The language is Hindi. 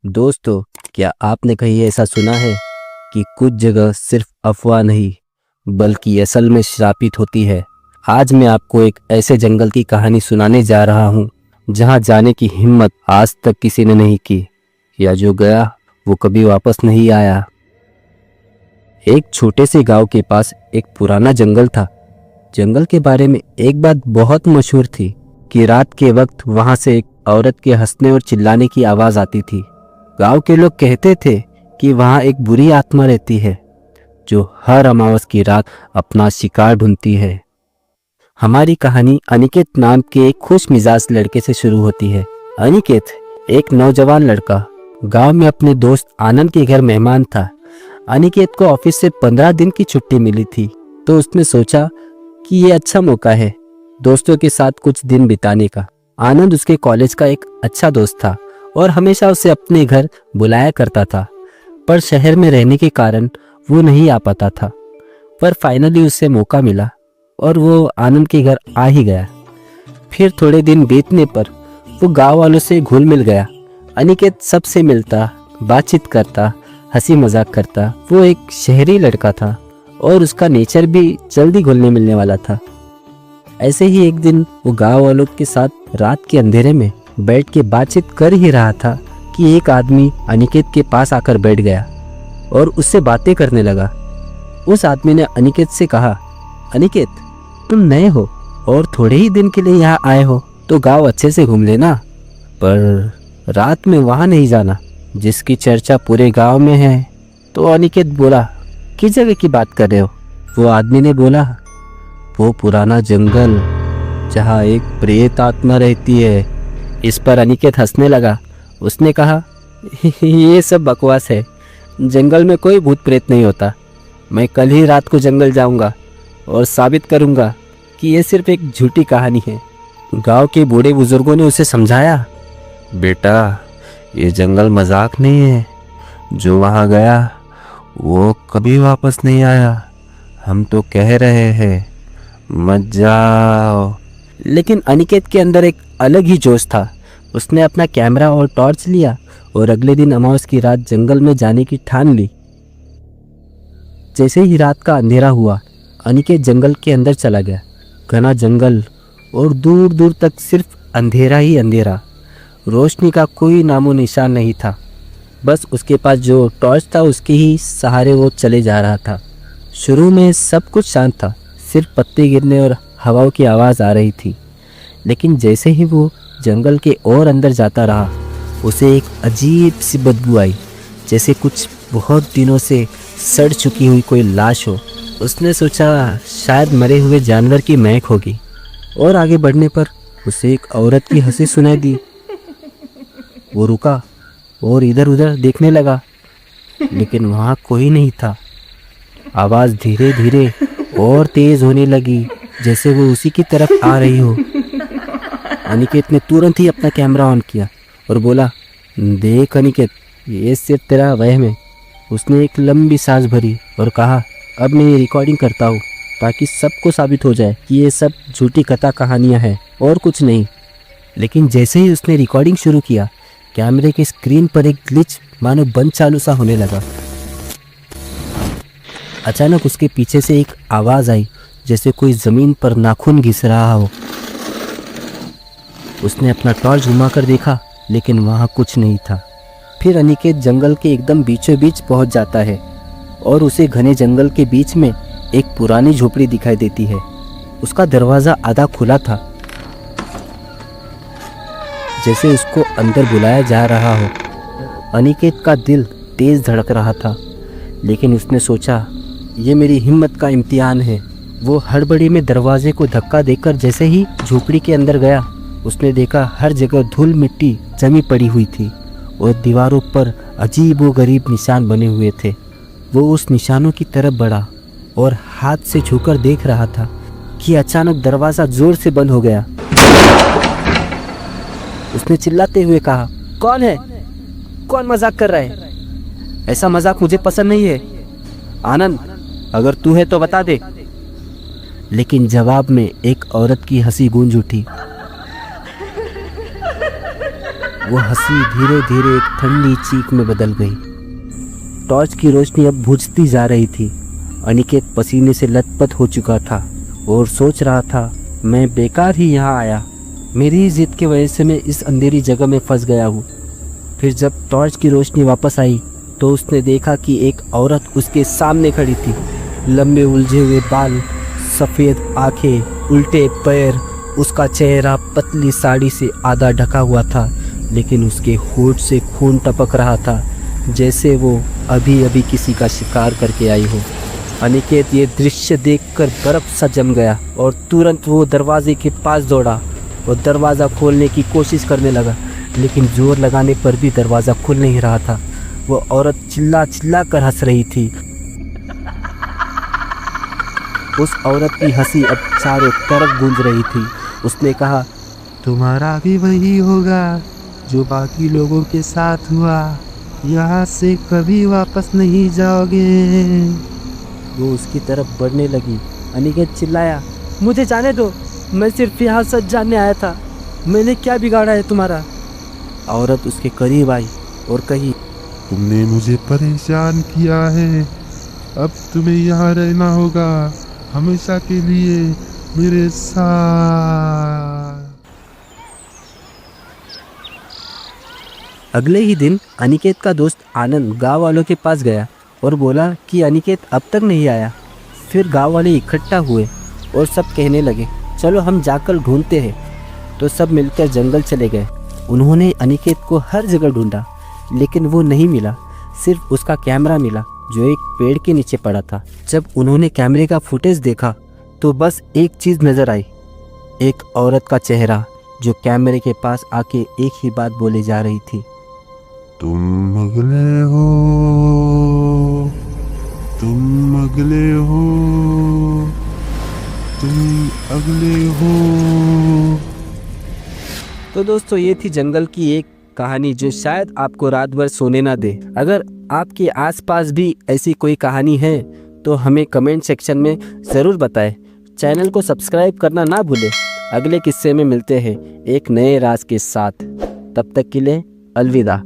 दोस्तों, क्या आपने कहीं ऐसा सुना है कि कुछ जगह सिर्फ अफवाह नहीं बल्कि असल में श्रापित होती है। आज मैं आपको एक ऐसे जंगल की कहानी सुनाने जा रहा हूँ जहाँ जाने की हिम्मत आज तक किसी ने नहीं की, या जो गया वो कभी वापस नहीं आया। एक छोटे से गांव के पास एक पुराना जंगल था। जंगल के बारे में एक बात बहुत मशहूर थी कि रात के वक्त वहां से एक औरत के हंसने और चिल्लाने की आवाज आती थी। गांव के लोग कहते थे कि वहां एक बुरी आत्मा रहती है जो हर अमावस की रात अपना शिकार ढूंढती है। हमारी कहानी अनिकेत नाम के एक खुश मिजाज लड़के से शुरू होती है। अनिकेत एक नौजवान लड़का गांव में अपने दोस्त आनंद के घर मेहमान था। अनिकेत को ऑफिस से 15 दिन की छुट्टी मिली थी, तो उसने सोचा कि ये अच्छा मौका है दोस्तों के साथ कुछ दिन बिताने का। आनंद उसके कॉलेज का एक अच्छा दोस्त था और हमेशा उसे अपने घर बुलाया करता था, पर शहर में रहने के कारण वो नहीं आ पाता था। पर फाइनली उसे मौका मिला और वो आनंद के घर आ ही गया। फिर थोड़े दिन बीतने पर वो गांव वालों से घुल मिल गया। अनिकेत सबसे मिलता, बातचीत करता, हंसी मजाक करता। वो एक शहरी लड़का था और उसका नेचर भी जल्दी घुलने मिलने वाला था। ऐसे ही एक दिन वो गांव वालों के साथ रात के अंधेरे में बैठ के बातचीत कर ही रहा था कि एक आदमी अनिकेत के पास आकर बैठ गया और उससे बातें करने लगा। उस आदमी ने अनिकेत से कहा, अनिकेत, तुम नए हो और थोड़े ही दिन के लिए यहाँ आए हो, तो गांव अच्छे से घूम लेना, पर रात में वहाँ नहीं जाना जिसकी चर्चा पूरे गांव में है। तो अनिकेत बोला, किस जगह की बात कर रहे हो? वो आदमी ने बोला, वो पुराना जंगल जहाँ एक प्रेत आत्मा रहती है। इस पर अनिकेत हंसने लगा। उसने कहा, ये सब बकवास है, जंगल में कोई भूत प्रेत नहीं होता। मैं कल ही रात को जंगल जाऊंगा और साबित करूंगा कि ये सिर्फ एक झूठी कहानी है। गांव के बूढ़े बुजुर्गों ने उसे समझाया, बेटा, ये जंगल मजाक नहीं है। जो वहाँ गया वो कभी वापस नहीं आया। हम तो कह रहे हैं, मत जाओ। लेकिन अनिकेत के अंदर एक अलग ही जोश था। उसने अपना कैमरा और टॉर्च लिया और अगले दिन अमावस की रात जंगल में जाने की ठान ली। जैसे ही रात का अंधेरा हुआ, अनिकेत जंगल के अंदर चला गया। घना जंगल और दूर दूर तक सिर्फ अंधेरा ही अंधेरा। रोशनी का कोई नामो निशान नहीं था। बस उसके पास जो टॉर्च था उसके ही सहारे वो चले जा रहा था। शुरू में सब कुछ शांत था, सिर्फ पत्ते गिरने और हवाओं की आवाज़ आ रही थी। लेकिन जैसे ही वो जंगल के और अंदर जाता रहा, उसे एक अजीब सी बदबू आई, जैसे कुछ बहुत दिनों से सड़ चुकी हुई कोई लाश हो। उसने सोचा शायद मरे हुए जानवर की महक होगी, और आगे बढ़ने पर उसे एक औरत की हंसी सुनाई दी। वो रुका और इधर उधर देखने लगा, लेकिन वहाँ कोई नहीं था। आवाज़ धीरे धीरे और तेज होने लगी, जैसे वो उसी की तरफ आ रही हो। अनिकेत ने तुरंत ही अपना कैमरा ऑन किया और बोला, देख अनिकेत, ये सिर्फ तेरा वहम है। उसने एक लंबी सांस भरी और कहा, अब मैं ये रिकॉर्डिंग करता हूँ ताकि सबको साबित हो जाए कि ये सब झूठी कथा कहानियाँ हैं और कुछ नहीं। लेकिन जैसे ही उसने रिकॉर्डिंग शुरू किया, कैमरे की स्क्रीन पर एक ग्लिच मानो बंद चालू सा होने लगा। अचानक उसके पीछे से एक आवाज़ आई, जैसे कोई ज़मीन पर नाखून घिस रहा हो। उसने अपना टॉर्च घुमाकर देखा, लेकिन वहाँ कुछ नहीं था। फिर अनिकेत जंगल के एकदम बीचों बीच पहुँच जाता है और उसे घने जंगल के बीच में एक पुरानी झोपड़ी दिखाई देती है। उसका दरवाज़ा आधा खुला था, जैसे उसको अंदर बुलाया जा रहा हो। अनिकेत का दिल तेज़ धड़क रहा था, लेकिन उसने सोचा, ये मेरी हिम्मत का इम्तिहान है। वो हड़बड़ी में दरवाजे को धक्का देकर जैसे ही झोपड़ी के अंदर गया, उसने देखा हर जगह धूल मिट्टी जमी पड़ी हुई थी और दीवारों पर अजीबोगरीब निशान बने हुए थे। वो उस निशानों की तरफ बढ़ा और हाथ से छूकर देख रहा था कि अचानक दरवाज़ा जोर से बंद हो गया। उसने चिल्लाते हुए कहा, कौन है? कौन मजाक कर रहा है? ऐसा मजाक मुझे पसंद नहीं है। आनंद, अगर तू है तो बता दे। लेकिन जवाब में एक औरत की हंसी गूंज उठी। वो हंसी धीरे धीरे एक ठंडी चीख में बदल गई। टॉर्च की रोशनी अब बुझती जा रही थी। अनिकेत पसीने से लथपथ हो चुका था और सोच रहा था, मैं बेकार ही यहाँ आया, मेरी ही जिद की वजह से मैं इस अंधेरी जगह में फंस गया हूँ। फिर जब टॉर्च की रोशनी वापस आई तो उसने देखा कि एक औरत उसके सामने खड़ी थी। लंबे उलझे हुए बाल, सफ़ेद आंखें, उल्टे पैर, उसका चेहरा पतली साड़ी से आधा ढका हुआ था, लेकिन उसके होठ से खून टपक रहा था, जैसे वो अभी अभी किसी का शिकार करके आई हो। अनिकेत ये दृश्य देखकर बर्फ सा जम गया और तुरंत वो दरवाजे के पास दौड़ा और दरवाज़ा खोलने की कोशिश करने लगा, लेकिन जोर लगाने पर भी दरवाज़ा खुल नहीं रहा था। वो औरत चिल्ला चिल्ला कर हंस रही थी। उस औरत की हंसी अब चारों तरफ गूंज रही थी। उसने कहा, तुम्हारा भी वही होगा जो बाकी लोगों के साथ हुआ, यहाँ से कभी वापस नहीं जाओगे। वो उसकी तरफ बढ़ने लगी। अनिकेत चिल्लाया, मुझे जाने दो, मैं सिर्फ यहाँ सच जानने आया था, मैंने क्या बिगाड़ा है तुम्हारा। औरत उसके करीब आई और कही, तुमने मुझे परेशान किया है, अब तुम्हें यहाँ रहना होगा हमेशा के लिए मेरे साथ। अगले ही दिन अनिकेत का दोस्त आनंद गांव वालों के पास गया और बोला कि अनिकेत अब तक नहीं आया। फिर गांव वाले इकट्ठा हुए और सब कहने लगे, चलो हम जाकर ढूंढते हैं। तो सब मिलकर जंगल चले गए। उन्होंने अनिकेत को हर जगह ढूंढा, लेकिन वो नहीं मिला। सिर्फ उसका कैमरा मिला जो एक पेड़ के नीचे पड़ा था। जब उन्होंने कैमरे का फुटेज देखा तो बस एक चीज़ नज़र आई, एक औरत का चेहरा जो कैमरे के पास आके एक ही बात बोले जा रही थी, तुम अगले हो, तुम अगले हो, तुम अगले हो। तो दोस्तों ये थी जंगल की एक कहानी जो शायद आपको रात भर सोने ना दे। अगर आपके आसपास भी ऐसी कोई कहानी है तो हमें कमेंट सेक्शन में ज़रूर बताएं। चैनल को सब्सक्राइब करना ना भूलें। अगले किस्से में मिलते हैं एक नए राज के साथ। तब तक के लिए अलविदा।